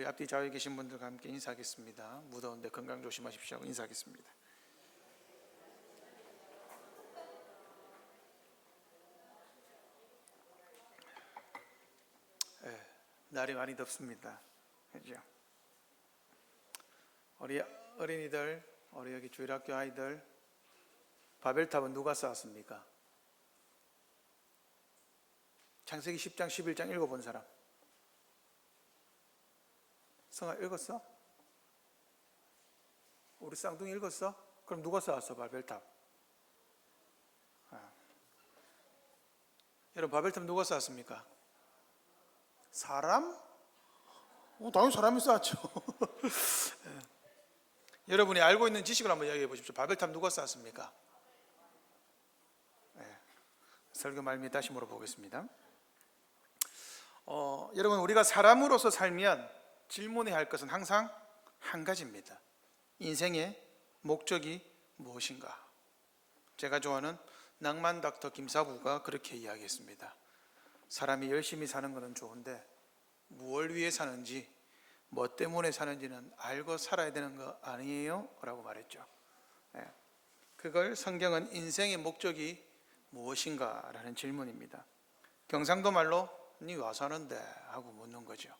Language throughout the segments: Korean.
우리 앞뒤 좌우에 계신 분들과 함께 인사하겠습니다. 무더운데 건강 조심하십시오 하고 인사하겠습니다. 날이 많이 덥습니다. 그죠? 우리 어린이들, 우리 여기 주일학교 아이들, 바벨탑은 누가 쌓았습니까? 창세기 10장, 11장 읽어본 사람? 성아 읽었어? 우리 쌍둥이 읽었어? 그럼 누가 쌓았어, 바벨탑? 여러분, 바벨탑 누가 쌓았습니까? 사람? 당연히 사람이 쌓았죠. 여러분이 알고 있는 지식을 한번 이야기해 보십시오. 바벨탑 누가 쌓았습니까? 설교 말미에 다시 물어보겠습니다. 여러분, 우리가 사람으로서 살면 질문해야 할 것은 항상 한 가지입니다. 인생의 목적이 무엇인가? 제가 좋아하는 낭만 닥터 김사부가 그렇게 이야기했습니다. 사람이 열심히 사는 것은 좋은데 무엇을 위해 사는지, 뭐 때문에 사는지는 알고 살아야 되는 거 아니에요? 라고 말했죠. 그걸 성경은 인생의 목적이 무엇인가? 라는 질문입니다. 경상도 말로 니 와 사는데? 하고 묻는 거죠.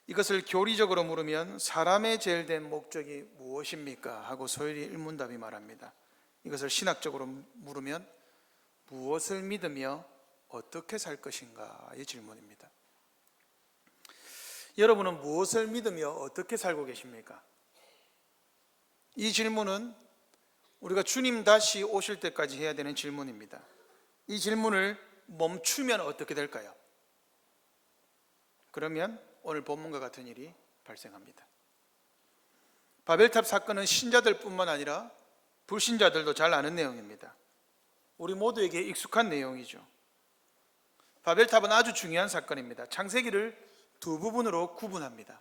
이것을 교리적으로 물으면 사람의 제일 된 목적이 무엇입니까? 하고 소위 일문답이 말합니다. 이것을 신학적으로 물으면 무엇을 믿으며 어떻게 살 것인가의 질문입니다. 여러분은 무엇을 믿으며 어떻게 살고 계십니까? 이 질문은 우리가 주님 다시 오실 때까지 해야 되는 질문입니다. 이 질문을 멈추면 어떻게 될까요? 그러면 오늘 본문과 같은 일이 발생합니다. 바벨탑 사건은 신자들뿐만 아니라 불신자들도 잘 아는 내용입니다. 우리 모두에게 익숙한 내용이죠. 바벨탑은 아주 중요한 사건입니다. 창세기를 두 부분으로 구분합니다.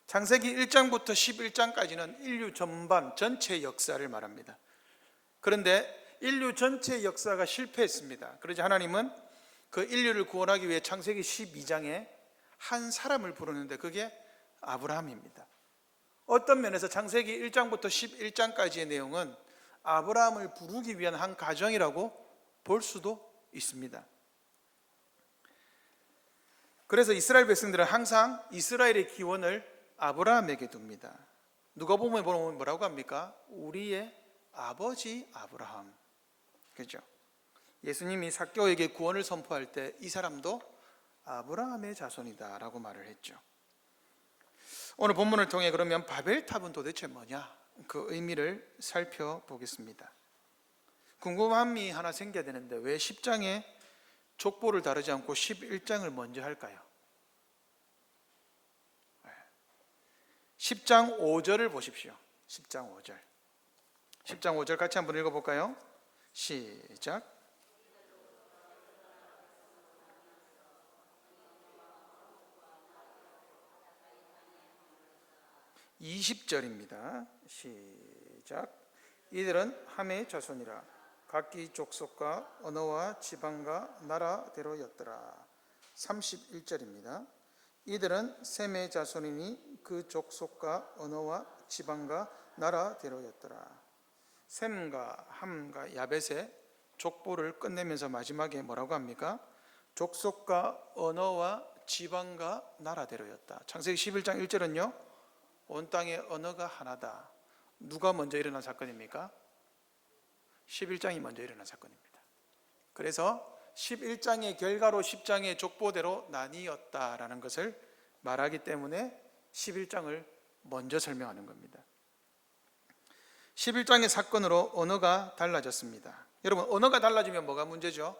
창세기 1장부터 11장까지는 인류 전반 전체 역사를 말합니다. 그런데 인류 전체 역사가 실패했습니다. 그러자 하나님은 그 인류를 구원하기 위해 창세기 12장에 한 사람을 부르는데 그게 아브라함입니다. 어떤 면에서 창세기 1장부터 11장까지의 내용은 아브라함을 부르기 위한 한 과정이라고 볼 수도 있습니다. 그래서 이스라엘 백성들은 항상 이스라엘의 기원을 아브라함에게 둡니다. 누가복음에 보면 뭐라고 합니까? 우리의 아버지 아브라함. 그죠? 예수님이 삭개오에게 구원을 선포할 때 이 사람도 아브라함의 자손이다 라고 말을 했죠. 오늘 본문을 통해 그러면 바벨탑은 도대체 뭐냐? 그 의미를 살펴보겠습니다. 궁금함이 하나 생겨야 되는데 왜 10장에 족보를 다루지 않고 11장을 먼저 할까요? 10장 5절을 보십시오. 10장 5절. 10장 5절 같이 한번 읽어볼까요? 시작. (20절입니다) 시작. 이들은 함의 자손이라 각기 족속과 언어와 지방과 나라대로였더라. 31절입니다. 이들은 셈의 자손이니 그 족속과 언어와 지방과 나라대로였더라. 셈과 함과 야벳의 족보를 끝내면서 마지막에 뭐라고 합니까? 족속과 언어와 지방과 나라대로였다. 창세기 11장 1절은요 온 땅의 언어가 하나다. 누가 먼저 일어난 사건입니까? 11장이 먼저 일어난 사건입니다. 그래서 11장의 결과로 10장의 족보대로 나뉘었다라는 것을 말하기 때문에 11장을 먼저 설명하는 겁니다. 11장의 사건으로 언어가 달라졌습니다. 여러분, 언어가 달라지면 뭐가 문제죠?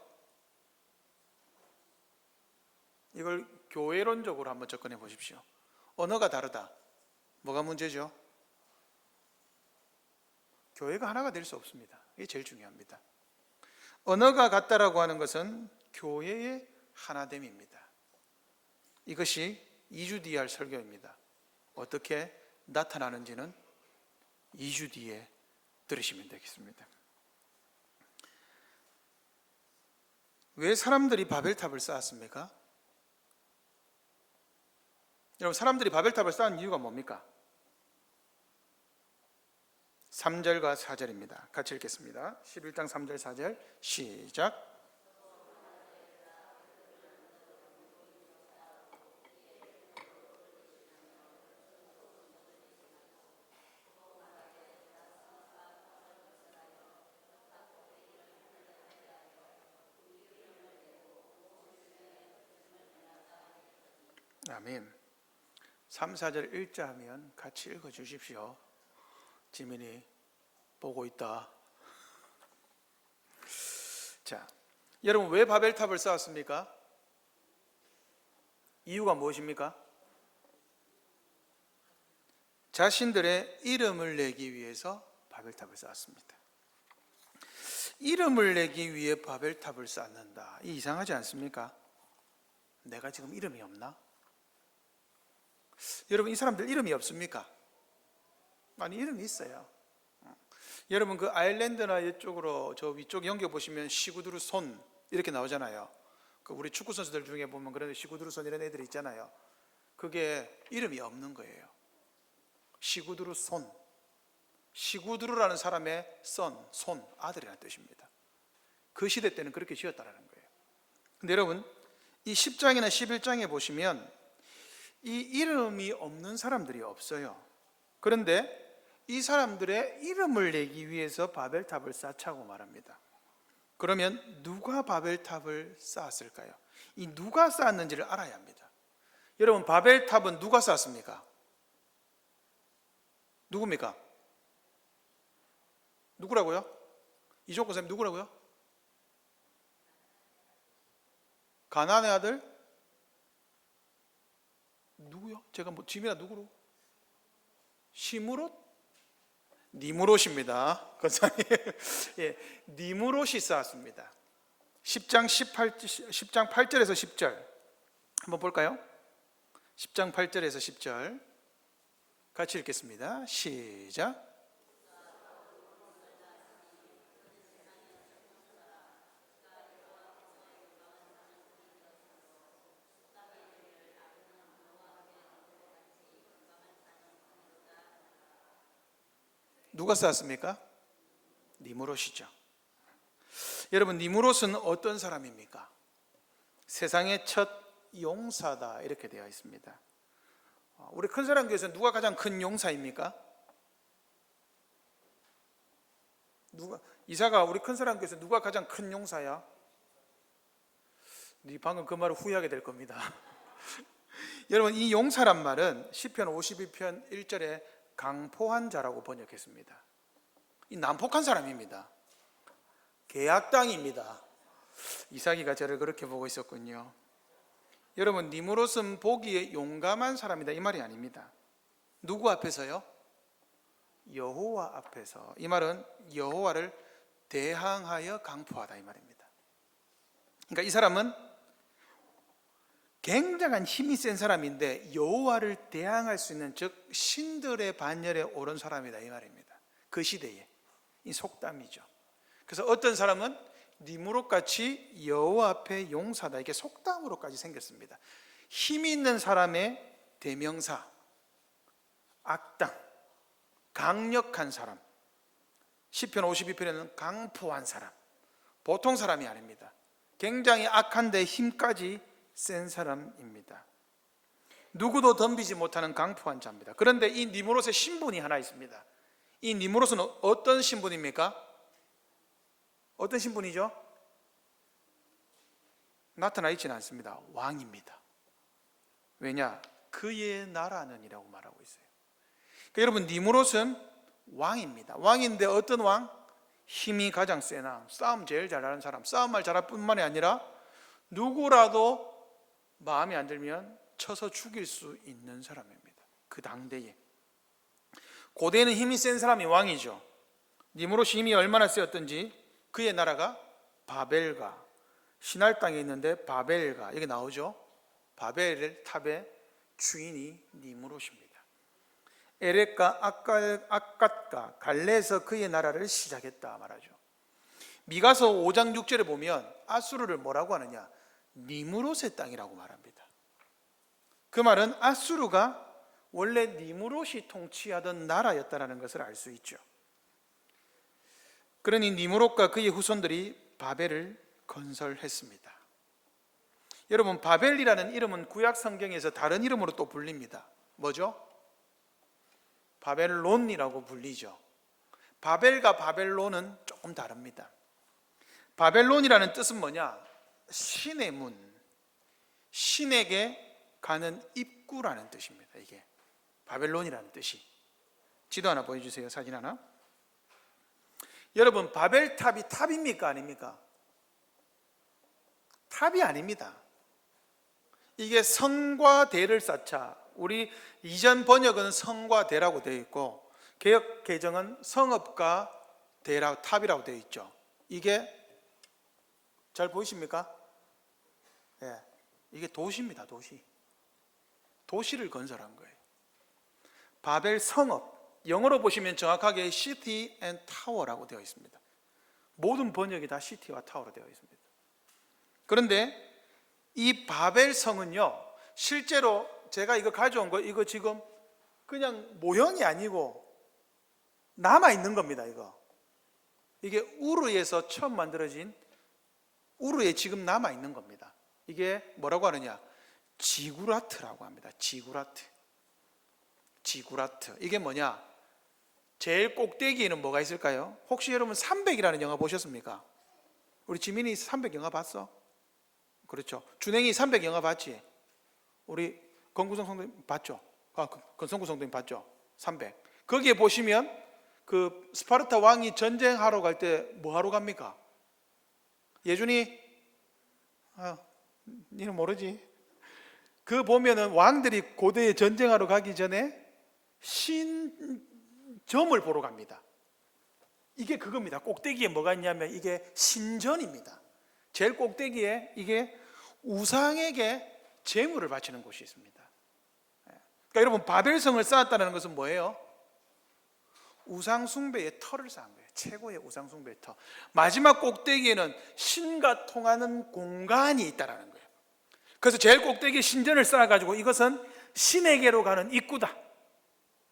이걸 교회론적으로 한번 접근해 보십시오. 언어가 다르다. 뭐가 문제죠? 교회가 하나가 될 수 없습니다. 이게 제일 중요합니다. 언어가 같다라고 하는 것은 교회의 하나됨입니다. 이것이 2주 뒤에 할 설교입니다. 어떻게 나타나는지는 2주 뒤에 들으시면 되겠습니다. 왜 사람들이 바벨탑을 쌓았습니까? 여러분, 사람들이 바벨탑을 쌓은 이유가 뭡니까? 3절과 4절입니다. 같이 읽겠습니다. 11장 3절 4절 시작. 아멘. 3, 4절 읽자 하면 같이 읽어 주십시오. 지민이 보고 있다. 자, 여러분, 왜 바벨탑을 쌓았습니까? 이유가 무엇입니까? 자신들의 이름을 내기 위해서 바벨탑을 쌓았습니다. 이름을 내기 위해 바벨탑을 쌓는다. 이상하지 않습니까? 내가 지금 이름이 없나? 여러분, 이 사람들 이름이 없습니까? 아니, 이름이 있어요. 여러분, 그 아일랜드나 이쪽으로 저 위쪽 연결 보시면 시구두루 손 이렇게 나오잖아요. 그 우리 축구 선수들 중에 보면 그런 시구두루 손 이런 애들이 있잖아요. 그게 이름이 없는 거예요. 시구두루 손. 시구두루라는 사람의 손, 아들이라는 뜻입니다. 그 시대 때는 그렇게 지었다라는 거예요. 근데 여러분, 이 10장이나 11장에 보시면 이 이름이 없는 사람들이 없어요. 그런데 이 사람들의 이름을 내기 위해서 바벨탑을 쌓자고 말합니다. 그러면 누가 바벨탑을 쌓았을까요? 이 누가 쌓았는지를 알아야 합니다. 여러분, 바벨탑은 누가 쌓았습니까? 누굽니까? 누구라고요? 이종권 선생님 누구라고요? 가나안의 아들? 누구요? 제가 뭐 지민아 누구로? 시므롯? 니므롯입니다. 권사님. 예, 니므롯이 쌓았습니다. 10장 8절에서 10절 한번 볼까요? 10장 8절에서 10절 같이 읽겠습니다. 시작. 누가 쌓았습니까? 니므롯이죠. 여러분, 니므롯은 어떤 사람입니까? 세상의 첫 용사다 이렇게 되어 있습니다. 우리 큰사랑교회에서 누가 가장 큰 용사입니까? 이사가 우리 큰사랑교회에서 누가 가장 큰 용사야? 네 방금 그 말을 후회하게 될 겁니다. 여러분, 이 용사란 말은 시편 52편 1절에 강포한 자라고 번역했습니다. 이 난폭한 사람입니다. 계약당입니다. 이삭이가 저를 그렇게 보고 있었군요. 여러분, 니므롯은 보기에 용감한 사람이다 이 말이 아닙니다. 누구 앞에서요? 여호와 앞에서. 이 말은 여호와를 대항하여 강포하다 이 말입니다. 그러니까 이 사람은 굉장한 힘이 센 사람인데 여호와를 대항할 수 있는, 즉 신들의 반열에 오른 사람이다 이 말입니다. 그 시대에 이 속담이죠. 그래서 어떤 사람은 니므롯같이 여호와 앞에 용사다, 이게 속담으로까지 생겼습니다. 힘이 있는 사람의 대명사, 악당, 강력한 사람. 시편 52편에는 강포한 사람, 보통 사람이 아닙니다. 굉장히 악한데 힘까지 센 사람입니다. 누구도 덤비지 못하는 강포한 자입니다. 그런데 이 니므롯의 신분이 하나 있습니다. 이 니므롯은 어떤 신분입니까? 어떤 신분이죠? 나타나 있지는 않습니다. 왕입니다. 왜냐? 그의 나라는이라고 말하고 있어요. 그러니까 여러분, 니므롯은 왕입니다. 왕인데 어떤 왕? 힘이 가장 센 왕, 싸움 제일 잘하는 사람, 싸움을 잘할 뿐만이 아니라 누구라도 마음에 안 들면 쳐서 죽일 수 있는 사람입니다. 그 당대에. 고대에는 힘이 센 사람이 왕이죠. 니므롯이 힘이 얼마나 세었던지 그의 나라가 바벨가, 신할 땅에 있는데 바벨가, 여기 나오죠. 바벨 탑의 주인이 니므롯입니다. 에렉과 악갓과 갈레에서 그의 나라를 시작했다 말하죠. 미가서 5장 6절에 보면 아수르를 뭐라고 하느냐? 니므롯의 땅이라고 말합니다. 그 말은 아수르가 원래 니무롯이 통치하던 나라였다는 것을 알 수 있죠. 그러니 니무롯과 그의 후손들이 바벨을 건설했습니다. 여러분, 바벨이라는 이름은 구약 성경에서 다른 이름으로 또 불립니다. 뭐죠? 바벨론이라고 불리죠. 바벨과 바벨론은 조금 다릅니다. 바벨론이라는 뜻은 뭐냐? 신의 문, 신에게 가는 입구라는 뜻입니다. 이게 바벨론이라는 뜻이. 지도 하나 보여주세요. 사진 하나. 여러분, 바벨탑이 탑입니까? 아닙니까? 탑이 아닙니다. 이게 성과 대를 쌓자. 우리 이전 번역은 성과 대라고 되어 있고 개역 개정은 성읍과 대라고 탑이라고 되어 있죠. 이게 잘 보이십니까? 예, 이게 도시입니다. 도시. 도시를 건설한 거예요. 바벨 성읍. 영어로 보시면 정확하게 City and Tower라고 되어 있습니다. 모든 번역이 다 시티와 타워로 되어 있습니다. 그런데 이 바벨 성은요, 실제로 제가 이거 가져온 거, 이거 지금 그냥 모형이 아니고 남아 있는 겁니다. 이게 우르에서 처음 만들어진, 우르에 지금 남아 있는 겁니다. 이게 뭐라고 하느냐? 지구라트라고 합니다. 지구라트. 이게 뭐냐? 제일 꼭대기에는 뭐가 있을까요? 혹시 여러분 300이라는 영화 보셨습니까? 우리 지민이 300 영화 봤어? 그렇죠. 준행이 300 영화 봤지? 우리 건구성 성도님 봤죠? 건성구 성도님 봤죠? 300. 거기에 보시면 그 스파르타 왕이 전쟁하러 갈 때 뭐 하러 갑니까? 예준이, 니는 모르지? 그 보면은 왕들이 고대에 전쟁하러 가기 전에 신점을 보러 갑니다. 이게 그겁니다. 꼭대기에 뭐가 있냐면 이게 신전입니다. 제일 꼭대기에 이게 우상에게 제물을 바치는 곳이 있습니다. 그러니까 여러분, 바벨성을 쌓았다는 것은 뭐예요? 우상 숭배의 터를 쌓은 거예요. 최고의 우상 숭배의 터. 마지막 꼭대기에는 신과 통하는 공간이 있다는 거예요. 그래서 제일 꼭대기에 신전을 쌓아가지고 이것은 신에게로 가는 입구다.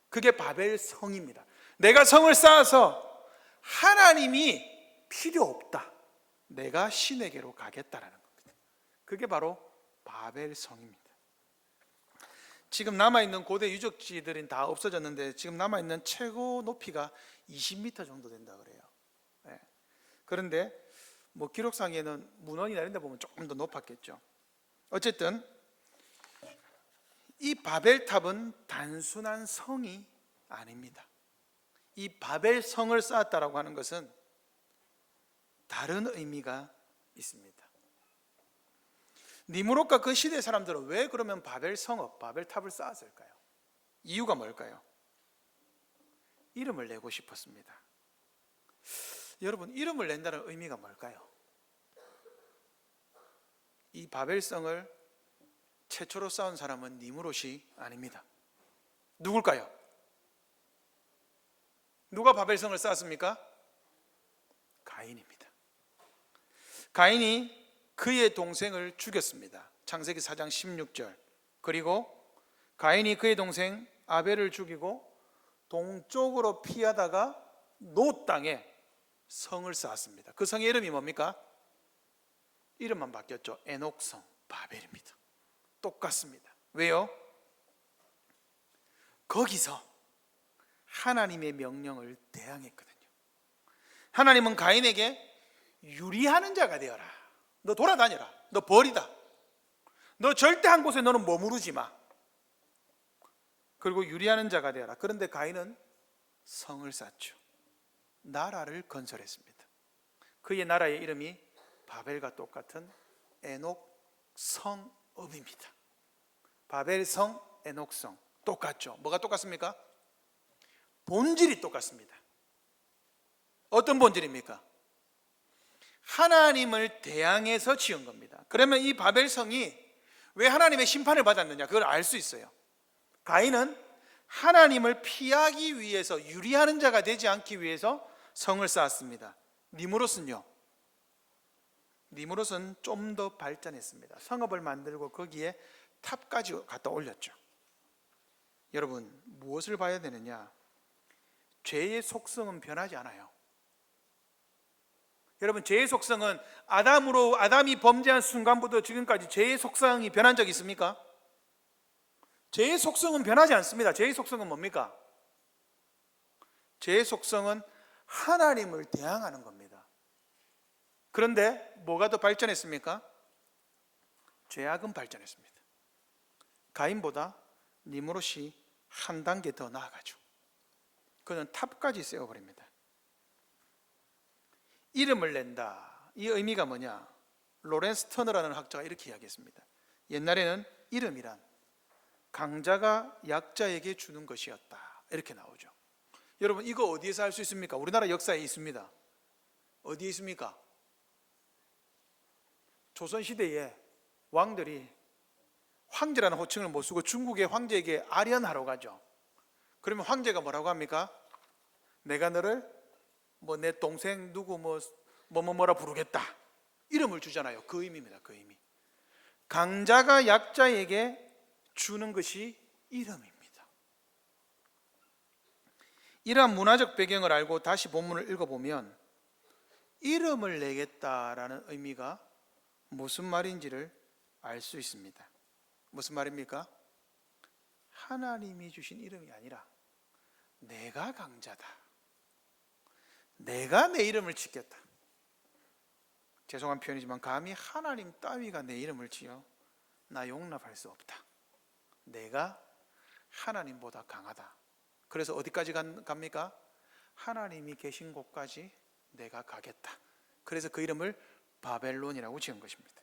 그게 바벨성입니다. 내가 성을 쌓아서 하나님이 필요 없다. 내가 신에게로 가겠다라는 겁니다. 그게 바로 바벨성입니다. 지금 남아있는 고대 유적지들은 다 없어졌는데 지금 남아있는 최고 높이가 20m 정도 된다 그래요. 네. 그런데 뭐 기록상에는 문헌이나 이런 데 보면 조금 더 높았겠죠. 어쨌든 이 바벨탑은 단순한 성이 아닙니다. 이 바벨성을 쌓았다라고 하는 것은 다른 의미가 있습니다. 니무롯과 그 시대 사람들은 왜 그러면 바벨성읍, 바벨탑을 쌓았을까요? 이유가 뭘까요? 이름을 내고 싶었습니다. 여러분, 이름을 낸다는 의미가 뭘까요? 이 바벨성을 최초로 쌓은 사람은 니무롯이 아닙니다. 누굴까요? 누가 바벨성을 쌓았습니까? 가인입니다. 가인이 그의 동생을 죽였습니다. 창세기 4장 16절. 그리고 가인이 그의 동생 아벨을 죽이고 동쪽으로 피하다가 노 땅에 성을 쌓았습니다. 그 성의 이름이 뭡니까? 이름만 바뀌었죠. 에녹성, 바벨입니다. 똑같습니다. 왜요? 거기서 하나님의 명령을 대항했거든요. 하나님은 가인에게 유리하는 자가 되어라. 너 돌아다녀라. 너 버리다. 너 절대 한 곳에 너는 머무르지 마. 그리고 유리하는 자가 되어라. 그런데 가인은 성을 쌓죠. 나라를 건설했습니다. 그의 나라의 이름이 바벨과 똑같은 에녹 성읍입니다. 바벨성, 에녹성 똑같죠. 뭐가 똑같습니까? 본질이 똑같습니다. 어떤 본질입니까? 하나님을 대항해서 지은 겁니다. 그러면 이 바벨성이 왜 하나님의 심판을 받았느냐, 그걸 알 수 있어요. 가인은 하나님을 피하기 위해서, 유리하는 자가 되지 않기 위해서 성을 쌓았습니다. 니무롯은 좀 더 발전했습니다. 성읍을 만들고 거기에 탑까지 갖다 올렸죠. 여러분, 무엇을 봐야 되느냐? 죄의 속성은 변하지 않아요. 여러분, 죄의 속성은 아담이 범죄한 순간부터 지금까지 죄의 속성이 변한 적이 있습니까? 죄의 속성은 변하지 않습니다. 죄의 속성은 뭡니까? 죄의 속성은 하나님을 대항하는 겁니다. 그런데 뭐가 더 발전했습니까? 죄악은 발전했습니다. 가인보다 니므롯이 한 단계 더 나아가죠. 그는 탑까지 세워버립니다. 이름을 낸다. 이 의미가 뭐냐? 로렌스 터너라는 학자가 이렇게 이야기했습니다. 옛날에는 이름이란 강자가 약자에게 주는 것이었다. 이렇게 나오죠. 여러분, 이거 어디에서 알 수 있습니까? 우리나라 역사에 있습니다. 어디에 있습니까? 조선시대에 왕들이 황제라는 호칭을 못 쓰고 중국의 황제에게 아련하러 가죠. 그러면 황제가 뭐라고 합니까? 내가 너를 내 동생 누구 뭐라 부르겠다. 이름을 주잖아요. 그 의미입니다. 그 의미. 강자가 약자에게 주는 것이 이름입니다. 이러한 문화적 배경을 알고 다시 본문을 읽어보면 이름을 내겠다라는 의미가 무슨 말인지를 알 수 있습니다. 무슨 말입니까? 하나님이 주신 이름이 아니라 내가 강자다. 내가 내 이름을 짓겠다. 죄송한 표현이지만 감히 하나님 따위가 내 이름을 지어 나 용납할 수 없다. 내가 하나님보다 강하다. 그래서 어디까지 갑니까? 하나님이 계신 곳까지 내가 가겠다. 그래서 그 이름을 바벨론이라고 지은 것입니다.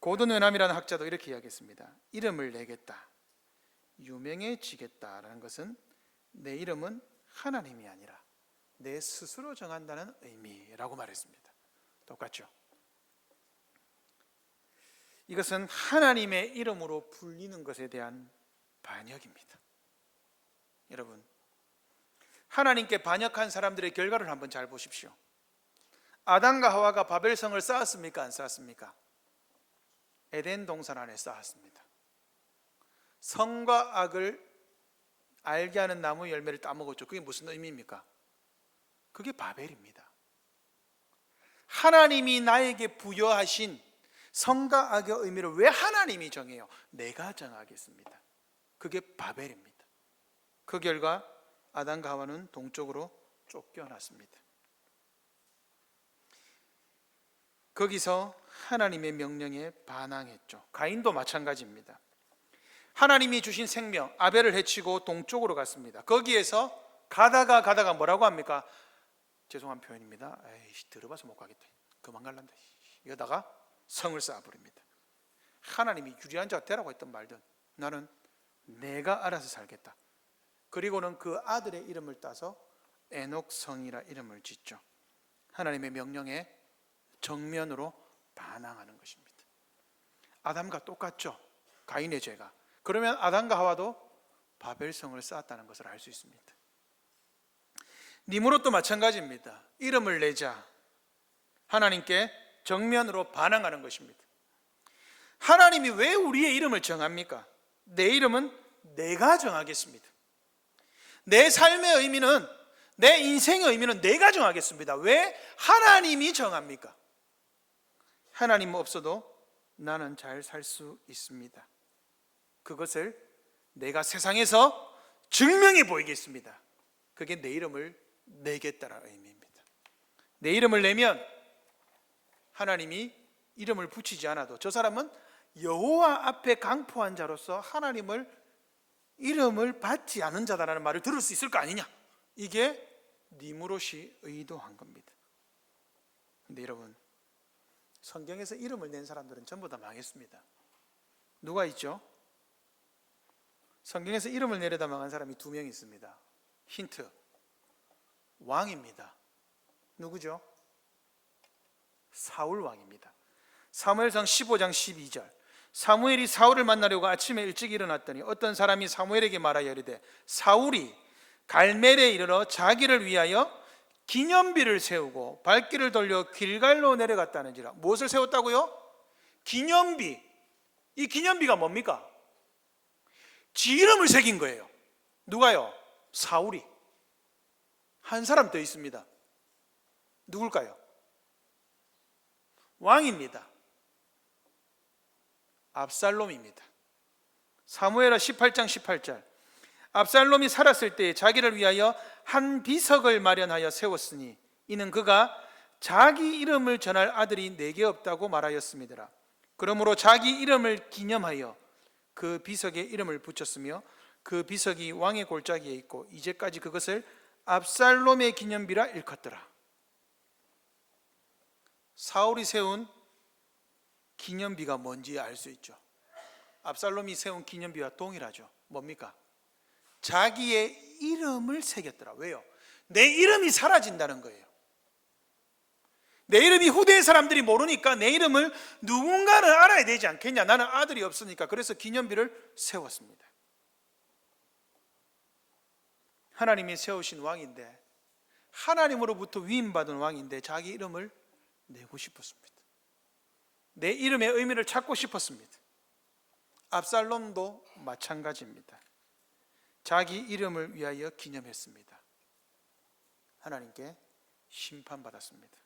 고든 웨남이라는 학자도 이렇게 이야기했습니다. 이름을 내겠다, 유명해지겠다라는 것은 내 이름은 하나님이 아니라 내 스스로 정한다는 의미라고 말했습니다. 똑같죠? 이것은 하나님의 이름으로 불리는 것에 대한 반역입니다. 여러분, 하나님께 반역한 사람들의 결과를 한번 잘 보십시오. 아담과 하와가 바벨성을 쌓았습니까? 안 쌓았습니까? 에덴 동산 안에 쌓았습니다. 선과 악을 알게 하는 나무 열매를 따먹었죠. 그게 무슨 의미입니까? 그게 바벨입니다. 하나님이 나에게 부여하신 선과 악의 의미를 왜 하나님이 정해요? 내가 정하겠습니다. 그게 바벨입니다. 그 결과 아담과 하와는 동쪽으로 쫓겨났습니다. 거기서 하나님의 명령에 반항했죠. 가인도 마찬가지입니다. 하나님이 주신 생명 아벨을 해치고 동쪽으로 갔습니다. 거기에서 가다가 뭐라고 합니까? 죄송한 표현입니다. 에이씨, 들어봐서 못 가겠다. 그만 갈란다. 이러다가 성을 쌓아버립니다. 하나님이 유리한 자가 되라고 했던 말든 나는 내가 알아서 살겠다. 그리고는 그 아들의 이름을 따서 에녹성이라 이름을 짓죠. 하나님의 명령에 정면으로 반항하는 것입니다. 아담과 똑같죠. 가인의 죄가. 그러면 아담과 하와도 바벨성을 쌓았다는 것을 알 수 있습니다. 니므롯도 마찬가지입니다. 이름을 내자 하나님께 정면으로 반항하는 것입니다. 하나님이 왜 우리의 이름을 정합니까? 내 이름은 내가 정하겠습니다. 내 삶의 의미는, 내 인생의 의미는 내가 정하겠습니다. 왜 하나님이 정합니까? 하나님 없어도 나는 잘 살 수 있습니다. 그것을 내가 세상에서 증명해 보이겠습니다. 그게 내 이름을 내겠다라는 의미입니다. 내 이름을 내면 하나님이 이름을 붙이지 않아도 저 사람은 여호와 앞에 강포한 자로서 하나님을 이름을 받지 않은 자다라는 말을 들을 수 있을 거 아니냐. 이게 니므롯이 의도한 겁니다. 근데 여러분, 성경에서 이름을 낸 사람들은 전부 다 망했습니다. 누가 있죠? 성경에서 이름을 내려다 망한 사람이 2명 있습니다. 힌트, 왕입니다. 누구죠? 사울 왕입니다. 사무엘상 15장 12절. 사무엘이 사울을 만나려고 아침에 일찍 일어났더니 어떤 사람이 사무엘에게 말하여 이르되 사울이 갈멜에 이르러 자기를 위하여 기념비를 세우고 발길을 돌려 길갈로 내려갔다는지라. 무엇을 세웠다고요? 기념비. 이 기념비가 뭡니까? 지 이름을 새긴 거예요. 누가요? 사울이. 한 사람 더 있습니다. 누굴까요? 왕입니다. 압살롬입니다. 사무엘하 18장 18절. 압살롬이 살았을 때 자기를 위하여 한 비석을 마련하여 세웠으니 이는 그가 자기 이름을 전할 아들이 내게 없다고 말하였음이더라. 그러므로 자기 이름을 기념하여 그 비석에 이름을 붙였으며 그 비석이 왕의 골짜기에 있고 이제까지 그것을 압살롬의 기념비라 일컫더라. 사울이 세운 기념비가 뭔지 알 수 있죠. 압살롬이 세운 기념비와 동일하죠. 뭡니까? 자기의 이름을 새겼더라. 왜요? 내 이름이 사라진다는 거예요. 내 이름이 후대의 사람들이 모르니까 내 이름을 누군가는 알아야 되지 않겠냐. 나는 아들이 없으니까. 그래서 기념비를 세웠습니다. 하나님이 세우신 왕인데, 하나님으로부터 위임받은 왕인데 자기 이름을 내고 싶었습니다. 내 이름의 의미를 찾고 싶었습니다. 압살롬도 마찬가지입니다. 자기 이름을 위하여 기념했습니다. 하나님께 심판받았습니다.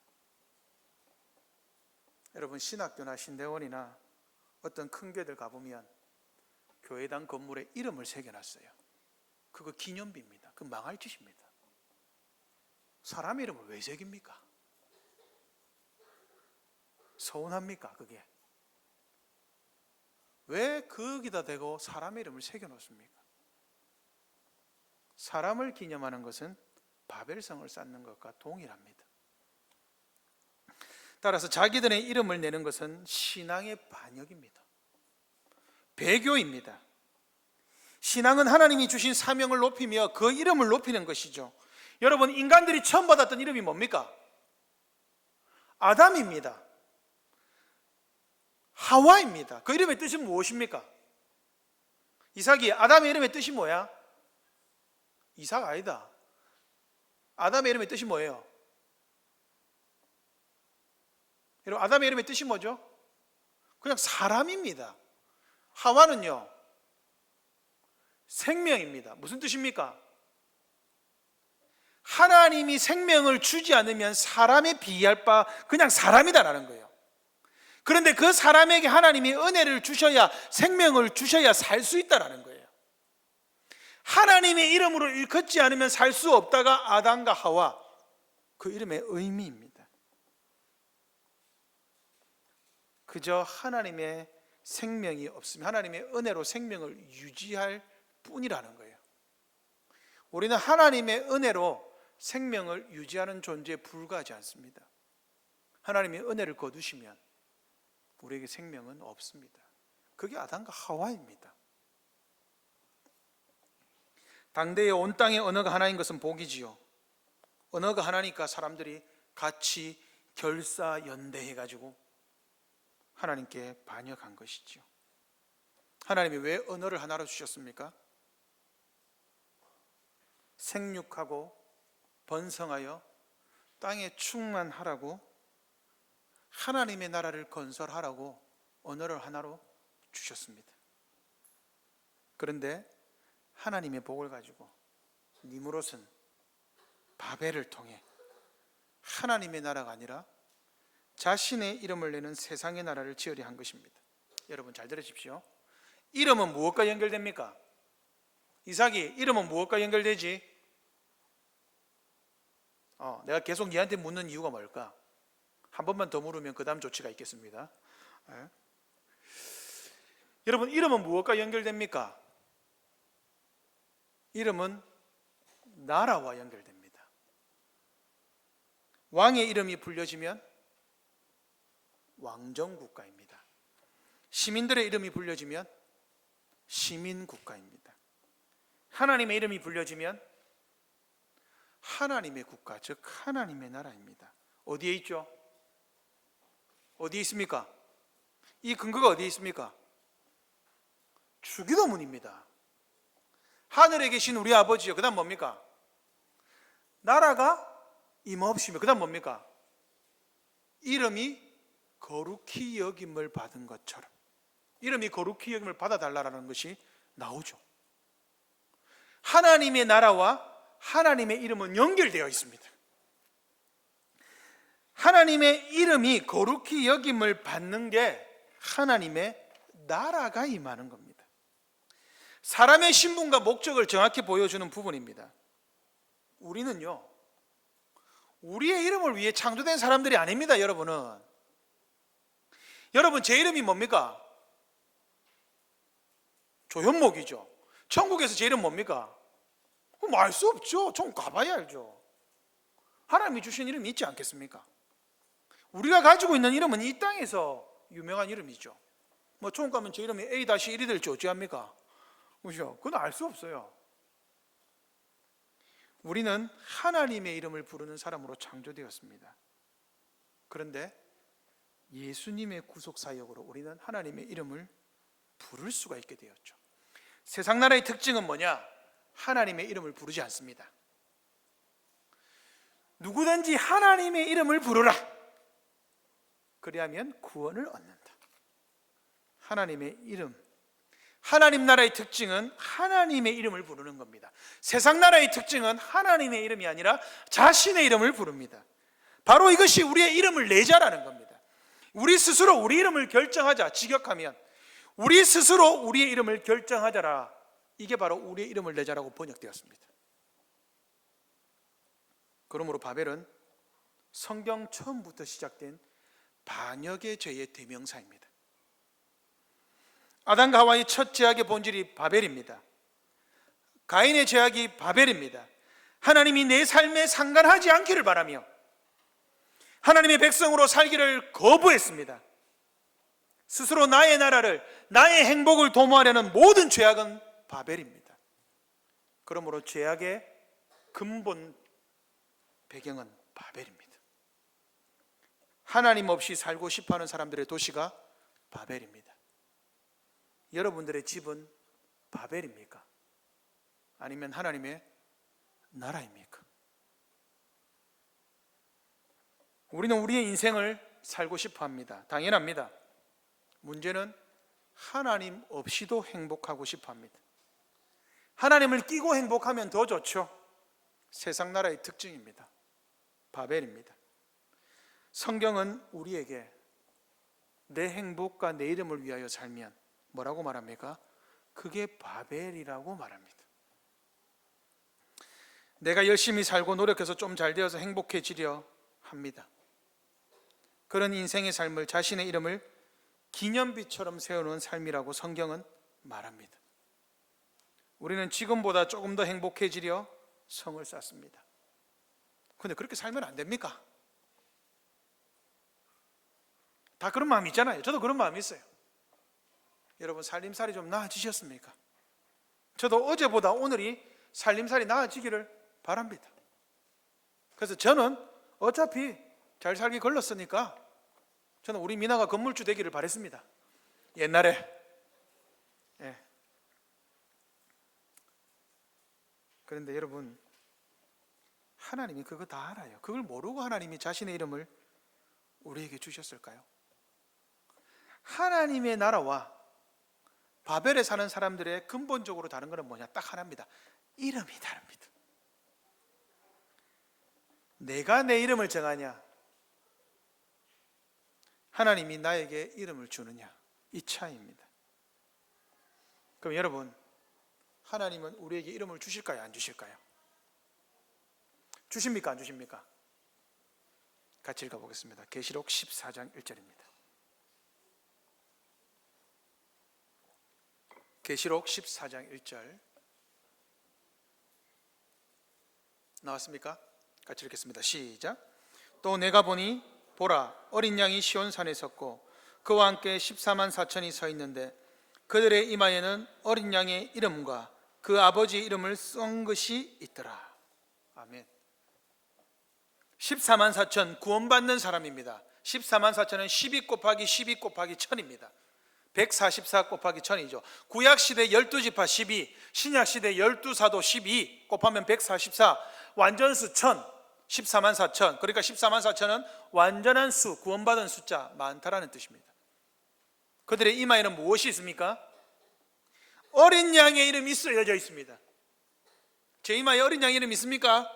여러분, 신학교나 신대원이나 어떤 큰 교회들 가보면 교회당 건물에 이름을 새겨놨어요. 그거 기념비입니다. 그 망할 짓입니다. 사람 이름을 왜 새깁니까? 서운합니까? 그게 왜 거기다 대고 사람 이름을 새겨놓습니까? 사람을 기념하는 것은 바벨성을 쌓는 것과 동일합니다. 따라서 자기들의 이름을 내는 것은 신앙의 반역입니다. 배교입니다. 신앙은 하나님이 주신 사명을 높이며 그 이름을 높이는 것이죠. 여러분, 인간들이 처음 받았던 이름이 뭡니까? 아담입니다. 하와입니다. 그 이름의 뜻은 무엇입니까? 이삭이 아담의 이름의 뜻이 뭐야? 이삭 아니다. 아담의 이름의 뜻이 뭐예요? 여러분, 아담의 이름의 뜻이 뭐죠? 그냥 사람입니다. 하와는요, 생명입니다. 무슨 뜻입니까? 하나님이 생명을 주지 않으면 사람에 비할 바 그냥 사람이다라는 거예요. 그런데 그 사람에게 하나님이 은혜를 주셔야, 생명을 주셔야 살 수 있다라는 거예요. 하나님의 이름으로 일컫지 않으면 살 수 없다가 아담과 하와, 그 이름의 의미입니다. 그저 하나님의 생명이 없으면 하나님의 은혜로 생명을 유지할 뿐이라는 거예요. 우리는 하나님의 은혜로 생명을 유지하는 존재에 불과하지 않습니다. 하나님의 은혜를 거두시면 우리에게 생명은 없습니다. 그게 아담과 하와입니다. 당대의 온 땅의 언어가 하나인 것은 복이지요. 언어가 하나니까 사람들이 같이 결사연대해가지고 하나님께 반역한 것이지요. 하나님이 왜 언어를 하나로 주셨습니까? 생육하고 번성하여 땅에 충만하라고, 하나님의 나라를 건설하라고 언어를 하나로 주셨습니다. 그런데 하나님의 복을 가지고 니므롯은 바벨을 통해 하나님의 나라가 아니라 자신의 이름을 내는 세상의 나라를 지으려 한 것입니다. 여러분 잘 들으십시오. 이름은 무엇과 연결됩니까? 이삭이 이름은 무엇과 연결되지? 내가 계속 얘한테 묻는 이유가 뭘까? 한 번만 더 물으면 그 다음 조치가 있겠습니다. 여러분, 이름은 무엇과 연결됩니까? 이름은 나라와 연결됩니다. 왕의 이름이 불려지면 왕정국가입니다. 시민들의 이름이 불려지면 시민국가입니다. 하나님의 이름이 불려지면 하나님의 국가, 즉 하나님의 나라입니다. 어디에 있죠? 어디에 있습니까? 이 근거가 어디에 있습니까? 주기도문입니다. 하늘에 계신 우리 아버지요. 그 다음 뭡니까? 나라가 임하옵시며. 그 다음 뭡니까? 이름이 거룩히 여김을 받은 것처럼. 이름이 거룩히 여김을 받아달라는 것이 나오죠. 하나님의 나라와 하나님의 이름은 연결되어 있습니다. 하나님의 이름이 거룩히 여김을 받는 게 하나님의 나라가 임하는 겁니다. 사람의 신분과 목적을 정확히 보여주는 부분입니다. 우리는요, 우리의 이름을 위해 창조된 사람들이 아닙니다. 여러분, 제 이름이 뭡니까? 조현목이죠. 천국에서 제 이름 뭡니까? 알 수 없죠. 좀 가봐야 알죠. 하나님이 주신 이름이 있지 않겠습니까? 우리가 가지고 있는 이름은 이 땅에서 유명한 이름이죠. 천국 가면 제 이름이 A-1이 될지 어찌합니까? 그죠? 그건 알 수 없어요. 우리는 하나님의 이름을 부르는 사람으로 창조되었습니다. 그런데 예수님의 구속 사역으로 우리는 하나님의 이름을 부를 수가 있게 되었죠. 세상 나라의 특징은 뭐냐? 하나님의 이름을 부르지 않습니다. 누구든지 하나님의 이름을 부르라. 그리하면 구원을 얻는다. 하나님의 이름, 하나님 나라의 특징은 하나님의 이름을 부르는 겁니다. 세상 나라의 특징은 하나님의 이름이 아니라 자신의 이름을 부릅니다. 바로 이것이 우리의 이름을 내자라는 겁니다. 우리 스스로 우리 이름을 결정하자. 직역하면 우리 스스로 우리의 이름을 결정하자라. 이게 바로 우리의 이름을 내자라고 번역되었습니다. 그러므로 바벨은 성경 처음부터 시작된 반역의 죄의 대명사입니다. 아담과 하와의 첫 죄악의 본질이 바벨입니다. 가인의 죄악이 바벨입니다. 하나님이 내 삶에 상관하지 않기를 바라며 하나님의 백성으로 살기를 거부했습니다. 스스로 나의 나라를, 나의 행복을 도모하려는 모든 죄악은 바벨입니다. 그러므로 죄악의 근본 배경은 바벨입니다. 하나님 없이 살고 싶어하는 사람들의 도시가 바벨입니다. 여러분들의 집은 바벨입니까? 아니면 하나님의 나라입니까? 우리는 우리의 인생을 살고 싶어 합니다. 당연합니다. 문제는 하나님 없이도 행복하고 싶어 합니다. 하나님을 끼고 행복하면 더 좋죠. 세상 나라의 특징입니다. 바벨입니다. 성경은 우리에게 내 행복과 내 이름을 위하여 살면 뭐라고 말합니까? 그게 바벨이라고 말합니다. 내가 열심히 살고 노력해서 좀 잘 되어서 행복해지려 합니다. 그런 인생의 삶을, 자신의 이름을 기념비처럼 세우는 삶이라고 성경은 말합니다. 우리는 지금보다 조금 더 행복해지려 성을 쌓습니다. 그런데 그렇게 살면 안 됩니까? 다 그런 마음이 있잖아요. 저도 그런 마음이 있어요. 여러분, 살림살이 좀 나아지셨습니까? 저도 어제보다 오늘이 살림살이 나아지기를 바랍니다. 그래서 저는 어차피 잘 살기 걸렀으니까 저는 우리 미나가 건물주 되기를 바랬습니다. 옛날에. 그런데 여러분, 하나님이 그거 다 알아요. 그걸 모르고 하나님이 자신의 이름을 우리에게 주셨을까요? 하나님의 나라와 바벨에 사는 사람들의 근본적으로 다른 것은 뭐냐? 딱 하나입니다. 이름이 다릅니다. 내가 내 이름을 정하냐? 하나님이 나에게 이름을 주느냐? 이 차이입니다. 그럼 여러분, 하나님은 우리에게 이름을 주실까요? 안 주실까요? 주십니까? 안 주십니까? 같이 읽어보겠습니다. 계시록 14장 1절입니다. 계시록 14장 1절 나왔습니까? 같이 읽겠습니다. 시작. 또 내가 보니 보라, 어린 양이 시온산에 섰고 그와 함께 14만 4천이 서 있는데 그들의 이마에는 어린 양의 이름과 그 아버지 이름을 쓴 것이 있더라. 아멘. 14만 4천 구원받는 사람입니다. 14만 4천은 12 곱하기 12 곱하기 1000입니다. 144 곱하기 1000이죠. 구약시대 12지파 12, 신약시대 12사도 12 곱하면 144, 완전수 1000, 14만 4천. 그러니까 14만 4천은 완전한 수, 구원받은 숫자, 많다라는 뜻입니다. 그들의 이마에는 무엇이 있습니까? 어린 양의 이름이 쓰여져 있습니다. 제 이마에 어린 양의 이름 있습니까?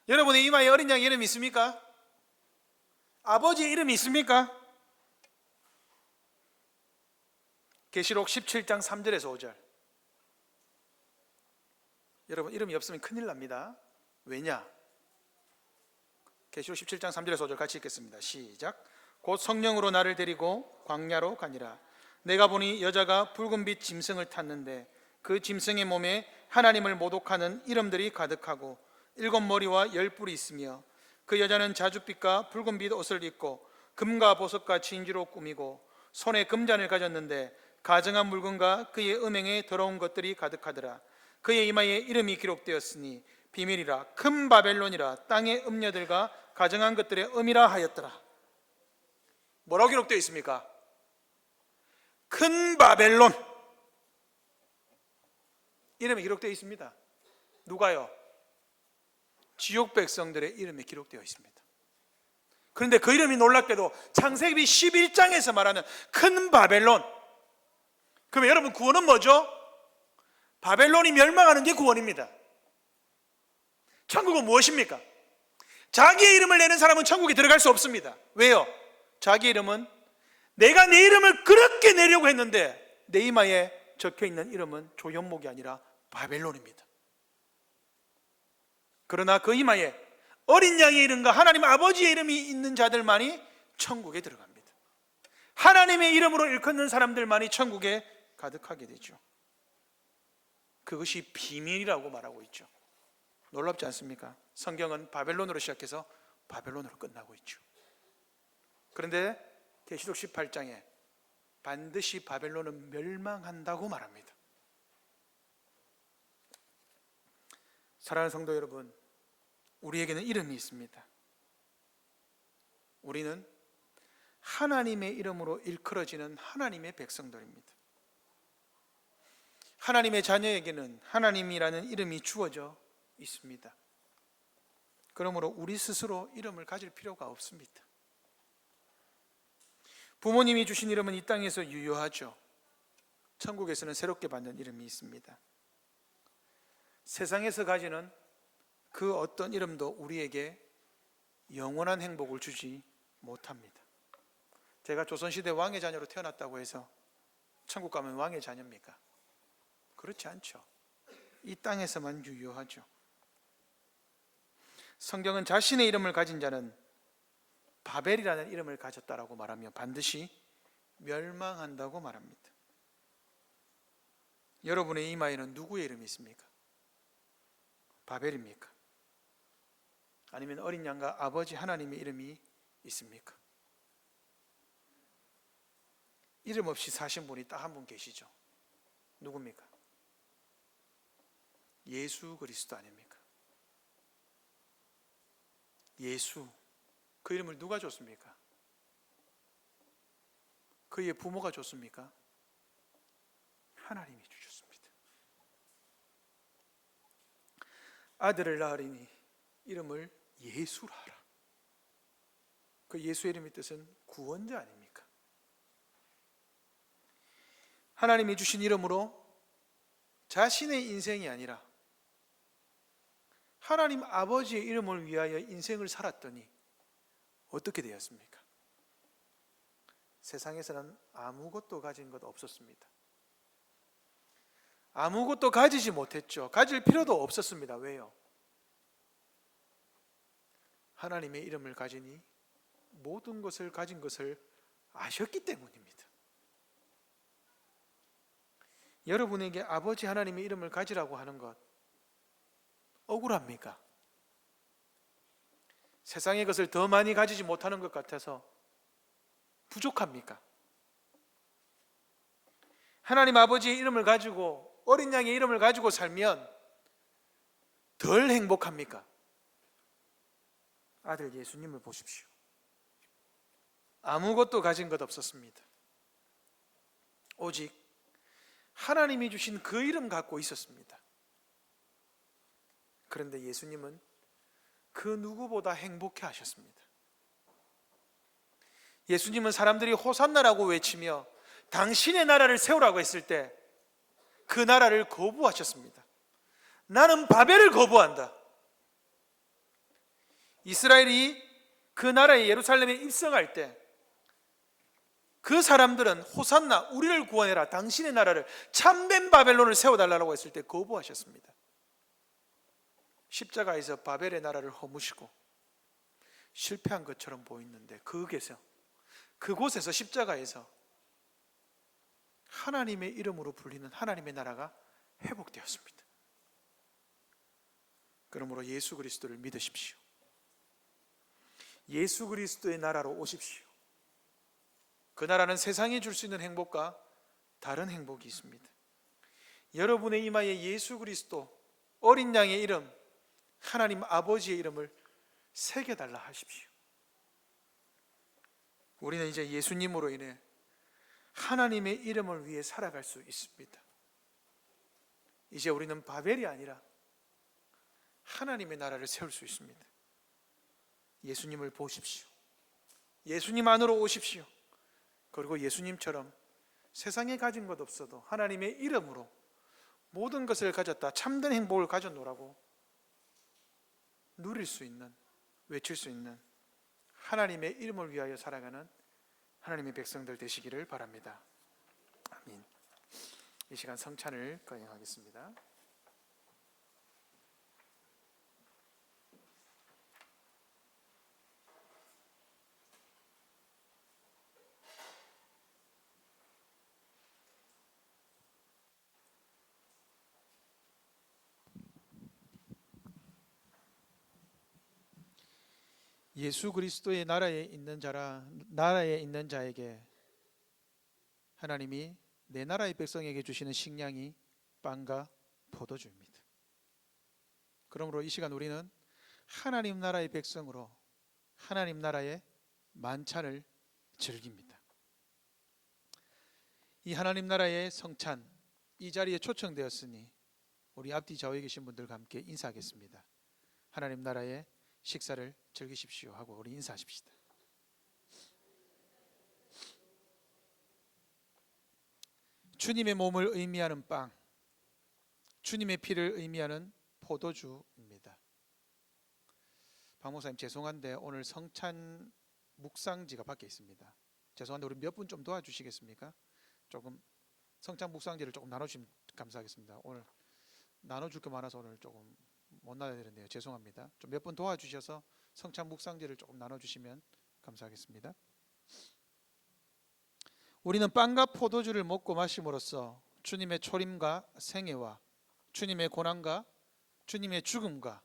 여러분의 이마에 어린 양의 이름 있습니까? 아버지의 이름이 있습니까? 계시록 17장 3절에서 5절. 여러분 이름이 없으면 큰일 납니다. 왜냐? 계시록 17장 3절에서 5절 같이 읽겠습니다. 시작. 곧 성령으로 나를 데리고 광야로 가니라. 내가 보니 여자가 붉은빛 짐승을 탔는데 그 짐승의 몸에 하나님을 모독하는 이름들이 가득하고 7머리와 10뿔이 있으며 그 여자는 자줏빛과 붉은빛 옷을 입고 금과 보석과 진주로 꾸미고 손에 금잔을 가졌는데 가증한 물건과 그의 음행에 더러운 것들이 가득하더라. 그의 이마에 이름이 기록되었으니 비밀이라 큰 바벨론이라 땅의 음녀들과 가증한 것들의 음이라 하였더라. 뭐라고 기록되어 있습니까? 큰 바벨론 이름이 기록되어 있습니다. 누가요? 지옥 백성들의 이름이 기록되어 있습니다. 그런데 그 이름이 놀랍게도 창세기 11장에서 말하는 큰 바벨론. 그러면 여러분 구원은 뭐죠? 바벨론이 멸망하는 게 구원입니다. 천국은 무엇입니까? 자기의 이름을 내는 사람은 천국에 들어갈 수 없습니다. 왜요? 자기 이름은 내가 내 이름을 그렇게 내려고 했는데 내 이마에 적혀있는 이름은 조현목이 아니라 바벨론입니다. 그러나 그 이마에 어린 양의 이름과 하나님 아버지의 이름이 있는 자들만이 천국에 들어갑니다. 하나님의 이름으로 일컫는 사람들만이 천국에 가득하게 되죠. 그것이 비밀이라고 말하고 있죠. 놀랍지 않습니까? 성경은 바벨론으로 시작해서 바벨론으로 끝나고 있죠. 그런데 계시록 18장에 반드시 바벨론은 멸망한다고 말합니다. 사랑하는 성도 여러분, 우리에게는 이름이 있습니다. 우리는 하나님의 이름으로 일컬어지는 하나님의 백성들입니다. 하나님의 자녀에게는 하나님이라는 이름이 주어져 있습니다. 그러므로 우리 스스로 이름을 가질 필요가 없습니다. 부모님이 주신 이름은 이 땅에서 유효하죠. 천국에서는 새롭게 받는 이름이 있습니다. 세상에서 가지는 그 어떤 이름도 우리에게 영원한 행복을 주지 못합니다. 제가 조선시대 왕의 자녀로 태어났다고 해서 천국 가면 왕의 자녀입니까? 그렇지 않죠. 이 땅에서만 유효하죠. 성경은 자신의 이름을 가진 자는 바벨이라는 이름을 가졌다라고 말하며 반드시 멸망한다고 말합니다. 여러분의 이마에는 누구의 이름이 있습니까? 바벨입니까? 아니면 어린 양과 아버지 하나님의 이름이 있습니까? 이름 없이 사신 분이 딱 한 분 계시죠. 누굽니까? 예수 그리스도 아닙니까? 예수, 그 이름을 누가 줬습니까? 그의 부모가 줬습니까? 하나님이 주셨습니다. 아들을 낳으리니 이름을 예수라 하라. 그 예수의 이름의 뜻은 구원자 아닙니까? 하나님이 주신 이름으로 자신의 인생이 아니라 하나님 아버지의 이름을 위하여 인생을 살았더니 어떻게 되었습니까? 세상에서는 아무것도 가진 것 없었습니다. 아무것도 가지지 못했죠. 가질 필요도 없었습니다. 왜요? 하나님의 이름을 가지니 모든 것을 가진 것을 아셨기 때문입니다. 여러분에게 아버지 하나님의 이름을 가지라고 하는 것 억울합니까? 세상의 것을 더 많이 가지지 못하는 것 같아서 부족합니까? 하나님 아버지의 이름을 가지고 어린 양의 이름을 가지고 살면 덜 행복합니까? 아들 예수님을 보십시오. 아무것도 가진 것 없었습니다. 오직 하나님이 주신 그 이름 갖고 있었습니다. 그런데 예수님은 그 누구보다 행복해 하셨습니다. 예수님은 사람들이 호산나라고 외치며 당신의 나라를 세우라고 했을 때 그 나라를 거부하셨습니다. 나는 바벨을 거부한다. 이스라엘이 그 나라의 예루살렘에 입성할 때 그 사람들은 호산나, 우리를 구원해라, 당신의 나라를, 참된 바벨론을 세워달라고 했을 때 거부하셨습니다. 십자가에서 바벨의 나라를 허무시고 실패한 것처럼 보이는데 그곳에서 십자가에서 하나님의 이름으로 불리는 하나님의 나라가 회복되었습니다. 그러므로 예수 그리스도를 믿으십시오. 예수 그리스도의 나라로 오십시오. 그 나라는 세상이 줄 수 있는 행복과 다른 행복이 있습니다. 여러분의 이마에 예수 그리스도 어린 양의 이름, 하나님 아버지의 이름을 새겨달라 하십시오. 우리는 이제 예수님으로 인해 하나님의 이름을 위해 살아갈 수 있습니다. 이제 우리는 바벨이 아니라 하나님의 나라를 세울 수 있습니다. 예수님을 보십시오. 예수님 안으로 오십시오. 그리고 예수님처럼 세상에 가진 것 없어도 하나님의 이름으로 모든 것을 가졌다, 참된 행복을 가져노라고 누릴 수 있는, 외칠 수 있는 하나님의 이름을 위하여 살아가는 하나님의 백성들 되시기를 바랍니다. 아멘. 이 시간 성찬을 거행하겠습니다. 예수 그리스도의 나라에 있는 자에게 하나님이 내 나라의 백성에게 주시는 식량이 빵과 포도주입니다. 그러므로 이 시간 우리는 하나님 나라의 백성으로 하나님 나라의 만찬을 즐깁니다. 이 하나님 나라의 성찬, 이 자리에 초청되었으니 우리 앞뒤 좌우에 계신 분들과 함께 인사하겠습니다. 하나님 나라의 식사를 즐기십시오 하고 우리 인사하십시다. 주님의 몸을 의미하는 빵, 주님의 피를 의미하는 포도주입니다. 박 목사님 죄송한데 오늘 성찬 묵상지가 밖에 있습니다. 죄송한데 우리 몇 분 좀 도와주시겠습니까? 조금 성찬 묵상지를 조금 나눠주시면 감사하겠습니다. 오늘 나눠줄 게 많아서 오늘 조금 못 나눠드렸네요. 죄송합니다. 좀 몇 분 도와주셔서 성찬 묵상지를 조금 나눠주시면 감사하겠습니다. 우리는 빵과 포도주를 먹고 마심으로써 주님의 초림과 생애와 주님의 고난과 주님의 죽음과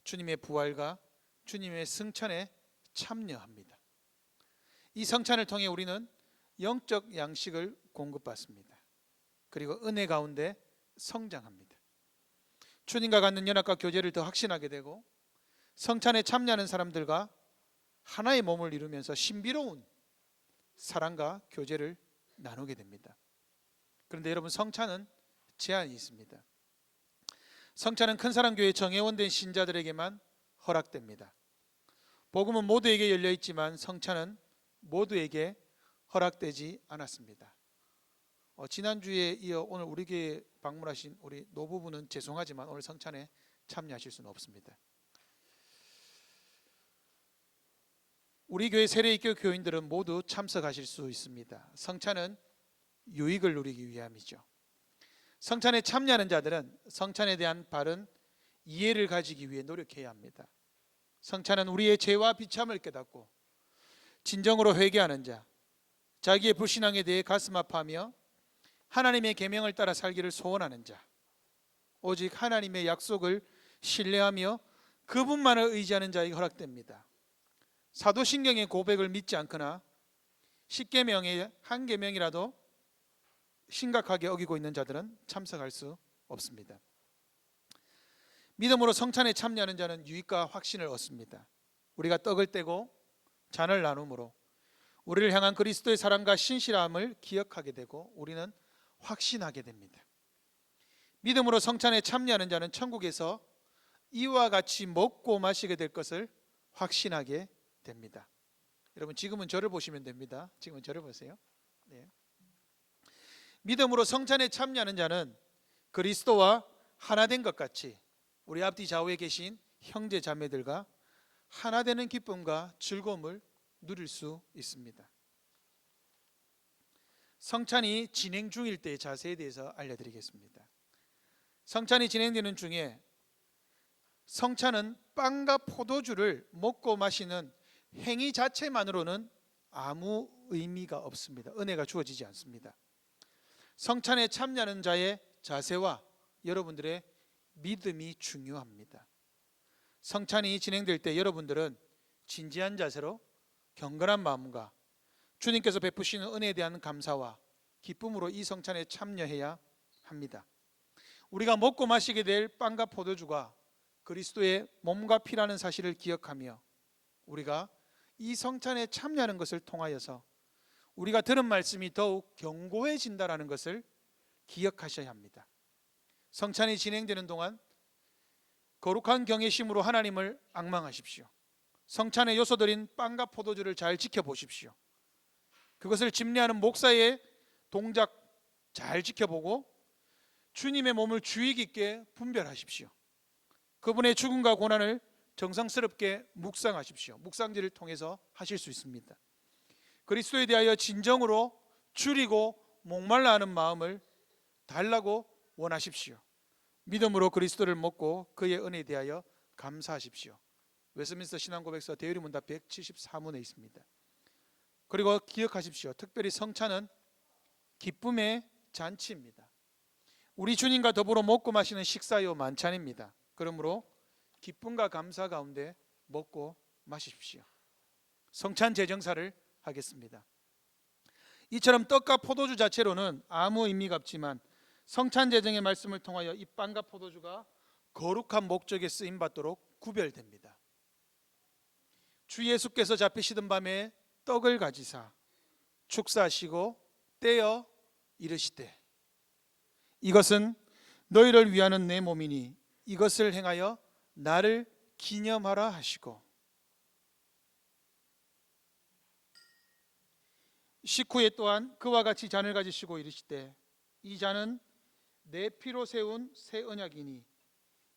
주님의 부활과 주님의 승천에 참여합니다. 이 성찬을 통해 우리는 영적 양식을 공급받습니다. 그리고 은혜 가운데 성장합니다. 주님과 갖는 연합과 교제를 더 확신하게 되고 성찬에 참여하는 사람들과 하나의 몸을 이루면서 신비로운 사랑과 교제를 나누게 됩니다. 그런데 여러분, 성찬은 제한이 있습니다. 성찬은 큰사랑교회 정회원된 신자들에게만 허락됩니다. 복음은 모두에게 열려 있지만 성찬은 모두에게 허락되지 않았습니다. 지난주에 이어 오늘 우리 교회에 방문하신 우리 노부부는 죄송하지만 오늘 성찬에 참여하실 수는 없습니다. 우리 교회 세례입교 교인들은 모두 참석하실 수 있습니다. 성찬은 유익을 누리기 위함이죠. 성찬에 참여하는 자들은 성찬에 대한 바른 이해를 가지기 위해 노력해야 합니다. 성찬은 우리의 죄와 비참을 깨닫고 진정으로 회개하는 자, 자기의 불신앙에 대해 가슴 아파하며 하나님의 계명을 따라 살기를 소원하는 자, 오직 하나님의 약속을 신뢰하며 그분만을 의지하는 자에게 허락됩니다. 사도신경의 고백을 믿지 않거나 10계명의 한 계명이라도 심각하게 어기고 있는 자들은 참석할 수 없습니다. 믿음으로 성찬에 참여하는 자는 유익과 확신을 얻습니다. 우리가 떡을 떼고 잔을 나눔으로 우리를 향한 그리스도의 사랑과 신실함을 기억하게 되고 우리는 확신하게 됩니다. 믿음으로 성찬에 참여하는 자는 천국에서 이와 같이 먹고 마시게 될 것을 확신하게 됩니다. 여러분 지금은 저를 보시면 됩니다. 지금은 저를 보세요. 네. 믿음으로 성찬에 참여하는 자는 그리스도와 하나 된 것 같이 우리 앞뒤 좌우에 계신 형제 자매들과 하나 되는 기쁨과 즐거움을 누릴 수 있습니다. 성찬이 진행 중일 때의 자세에 대해서 알려드리겠습니다. 성찬이 진행되는 중에 성찬은 빵과 포도주를 먹고 마시는 행위 자체만으로는 아무 의미가 없습니다. 은혜가 주어지지 않습니다. 성찬에 참여하는 자의 자세와 여러분들의 믿음이 중요합니다. 성찬이 진행될 때 여러분들은 진지한 자세로 경건한 마음과 주님께서 베푸시는 은혜에 대한 감사와 기쁨으로 이 성찬에 참여해야 합니다. 우리가 먹고 마시게 될 빵과 포도주가 그리스도의 몸과 피라는 사실을 기억하며 우리가 이 성찬에 참여하는 것을 통하여서 우리가 들은 말씀이 더욱 견고해진다는 것을 기억하셔야 합니다. 성찬이 진행되는 동안 거룩한 경외심으로 하나님을 앙망하십시오. 성찬의 요소들인 빵과 포도주를 잘 지켜보십시오. 그것을 집례하는 목사의 동작 잘 지켜보고 주님의 몸을 주의 깊게 분별하십시오. 그분의 죽음과 고난을 정성스럽게 묵상하십시오. 묵상지를 통해서 하실 수 있습니다. 그리스도에 대하여 진정으로 줄이고 목말라 하는 마음을 달라고 원하십시오. 믿음으로 그리스도를 먹고 그의 은혜에 대하여 감사하십시오. 웨스민스터 신앙고백서 대의문답 174문에 있습니다. 그리고 기억하십시오. 특별히 성찬은 기쁨의 잔치입니다. 우리 주님과 더불어 먹고 마시는 식사요 만찬입니다. 그러므로 기쁨과 감사 가운데 먹고 마십시오. 성찬 제정사를 하겠습니다. 이처럼 떡과 포도주 자체로는 아무 의미가 없지만 성찬 제정의 말씀을 통하여 이 빵과 포도주가 거룩한 목적에 쓰임 받도록 구별됩니다. 주 예수께서 잡히시던 밤에 떡을 가지사 축사하시고 떼어 이르시되 이것은 너희를 위하는 내 몸이니 이것을 행하여 나를 기념하라 하시고 식후에 또한 그와 같이 잔을 가지시고 이르시되 이 잔은 내 피로 세운 새 언약이니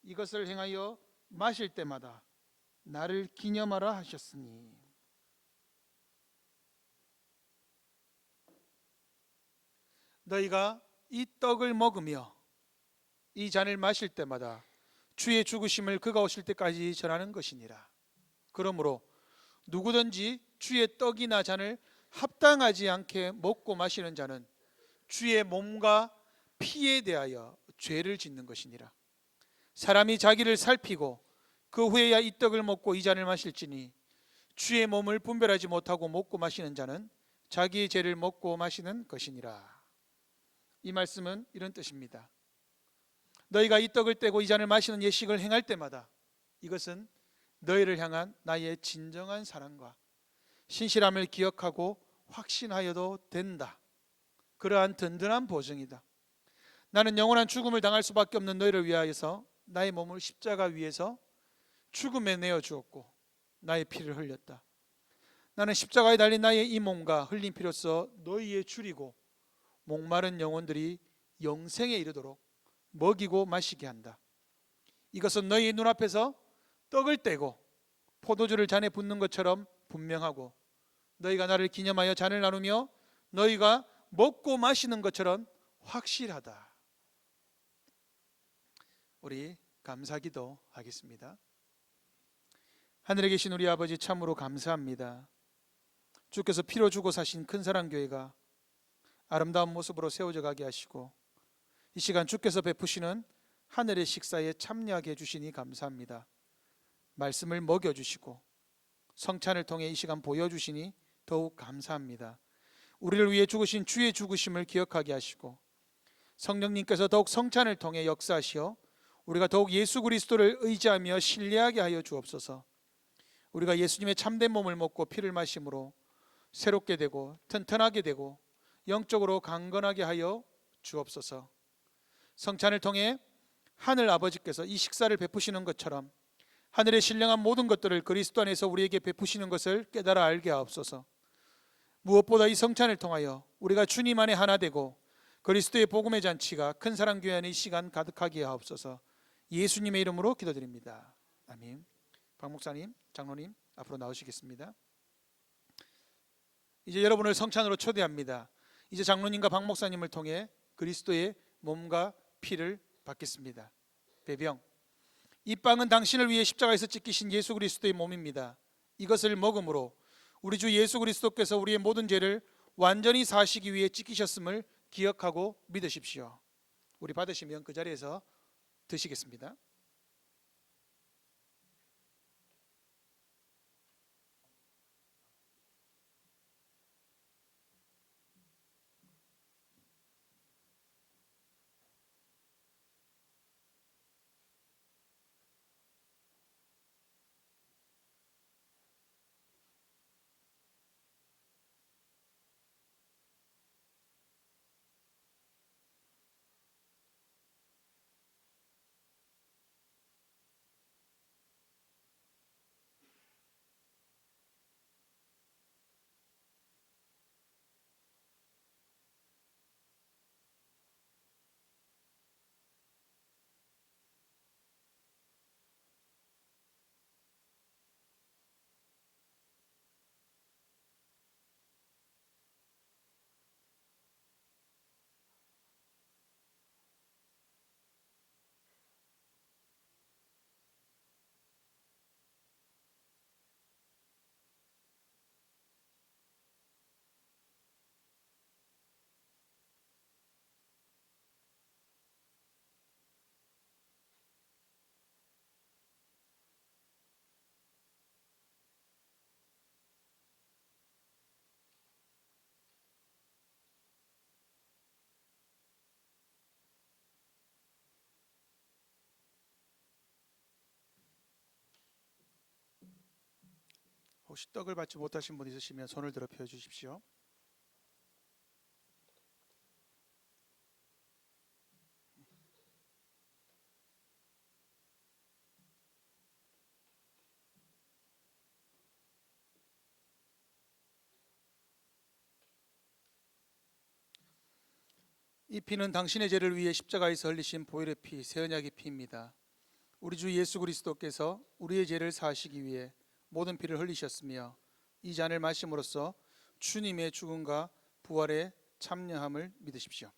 이것을 행하여 마실 때마다 나를 기념하라 하셨으니 너희가 이 떡을 먹으며 이 잔을 마실 때마다 주의 죽으심을 그가 오실 때까지 전하는 것이니라. 그러므로 누구든지 주의 떡이나 잔을 합당하지 않게 먹고 마시는 자는 주의 몸과 피에 대하여 죄를 짓는 것이니라. 사람이 자기를 살피고 그 후에야 이 떡을 먹고 이 잔을 마실지니 주의 몸을 분별하지 못하고 먹고 마시는 자는 자기의 죄를 먹고 마시는 것이니라. 이 말씀은 이런 뜻입니다. 너희가 이 떡을 떼고 이 잔을 마시는 예식을 행할 때마다 이것은 너희를 향한 나의 진정한 사랑과 신실함을 기억하고 확신하여도 된다. 그러한 든든한 보증이다. 나는 영원한 죽음을 당할 수밖에 없는 너희를 위하여서 나의 몸을 십자가 위에서 죽음에 내어 주었고 나의 피를 흘렸다. 나는 십자가에 달린 나의 이 몸과 흘린 피로써 너희의 줄이고 목마른 영혼들이 영생에 이르도록 먹이고 마시게 한다. 이것은 너희 눈앞에서 떡을 떼고 포도주를 잔에 붓는 것처럼 분명하고 너희가 나를 기념하여 잔을 나누며 너희가 먹고 마시는 것처럼 확실하다. 우리 감사기도 하겠습니다. 하늘에 계신 우리 아버지 참으로 감사합니다. 주께서 피로 주고 사신 큰사랑교회가 아름다운 모습으로 세워져 가게 하시고 이 시간 주께서 베푸시는 하늘의 식사에 참여하게 해주시니 감사합니다. 말씀을 먹여주시고 성찬을 통해 이 시간 보여주시니 더욱 감사합니다. 우리를 위해 죽으신 주의 죽으심을 기억하게 하시고 성령님께서 더욱 성찬을 통해 역사하시어 우리가 더욱 예수 그리스도를 의지하며 신뢰하게 하여 주옵소서. 우리가 예수님의 참된 몸을 먹고 피를 마심으로 새롭게 되고 튼튼하게 되고 영적으로 강건하게 하여 주옵소서. 성찬을 통해 하늘 아버지께서 이 식사를 베푸시는 것처럼 하늘의 신령한 모든 것들을 그리스도 안에서 우리에게 베푸시는 것을 깨달아 알게 하옵소서. 무엇보다 이 성찬을 통하여 우리가 주님 안에 하나 되고 그리스도의 복음의 잔치가 큰 사랑교회 안에 이 시간 가득하게 하옵소서. 예수님의 이름으로 기도드립니다. 아멘. 박 목사님, 장로님 앞으로 나오시겠습니다. 이제 여러분을 성찬으로 초대합니다. 이제 장로님과 박 목사님을 통해 그리스도의 몸과 피를 받겠습니다. 배병, 이 빵은 당신을 위해 십자가에서 찢기신 예수 그리스도의 몸입니다. 이것을 먹음으로 우리 주 예수 그리스도께서 우리의 모든 죄를 완전히 사시기 위해 찢기셨음을 기억하고 믿으십시오. 우리 받으시면 그 자리에서 드시겠습니다. 혹시 떡을 받지 못하신 분 있으시면 손을 들어 펴 주십시오. 이 피는 당신의 죄를 위해 십자가에서 흘리신 보혈의 피, 새 언약의 피입니다. 우리 주 예수 그리스도께서 우리의 죄를 사하시기 위해 모든 피를 흘리셨으며 이 잔을 마심으로써 주님의 죽음과 부활에 참여함을 믿으십시오.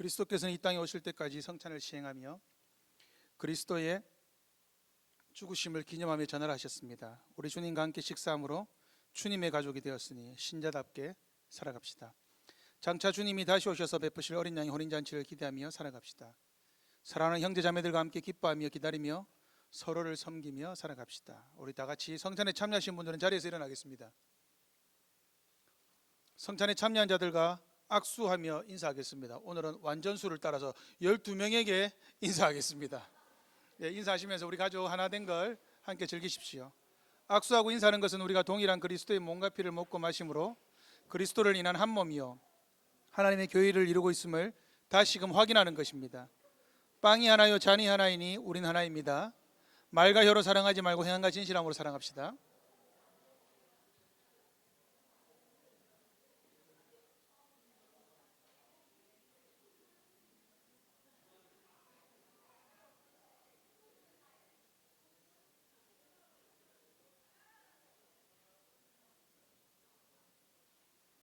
그리스도께서는 이 땅에 오실 때까지 성찬을 시행하며 그리스도의 죽으심을 기념하며 전화를 하셨습니다. 우리 주님과 함께 식사함으로 주님의 가족이 되었으니 신자답게 살아갑시다. 장차 주님이 다시 오셔서 베푸실 어린 양의 혼인잔치를 기대하며 살아갑시다. 사랑하는 형제 자매들과 함께 기뻐하며 기다리며 서로를 섬기며 살아갑시다. 우리 다 같이 성찬에 참여하신 분들은 자리에서 일어나겠습니다. 성찬에 참여한 자들과 악수하며 인사하겠습니다. 오늘은 완전수를 따라서 12명에게 인사하겠습니다. 인사하시면서 우리 가족 하나 된 걸 함께 즐기십시오. 악수하고 인사하는 것은 우리가 동일한 그리스도의 몸과 피를 먹고 마심으로 그리스도를 인한 한 몸이요 하나님의 교회를 이루고 있음을 다시금 확인하는 것입니다. 빵이 하나요 잔이 하나이니 우린 하나입니다. 말과 혀로 사랑하지 말고 행함과 진실함으로 사랑합시다.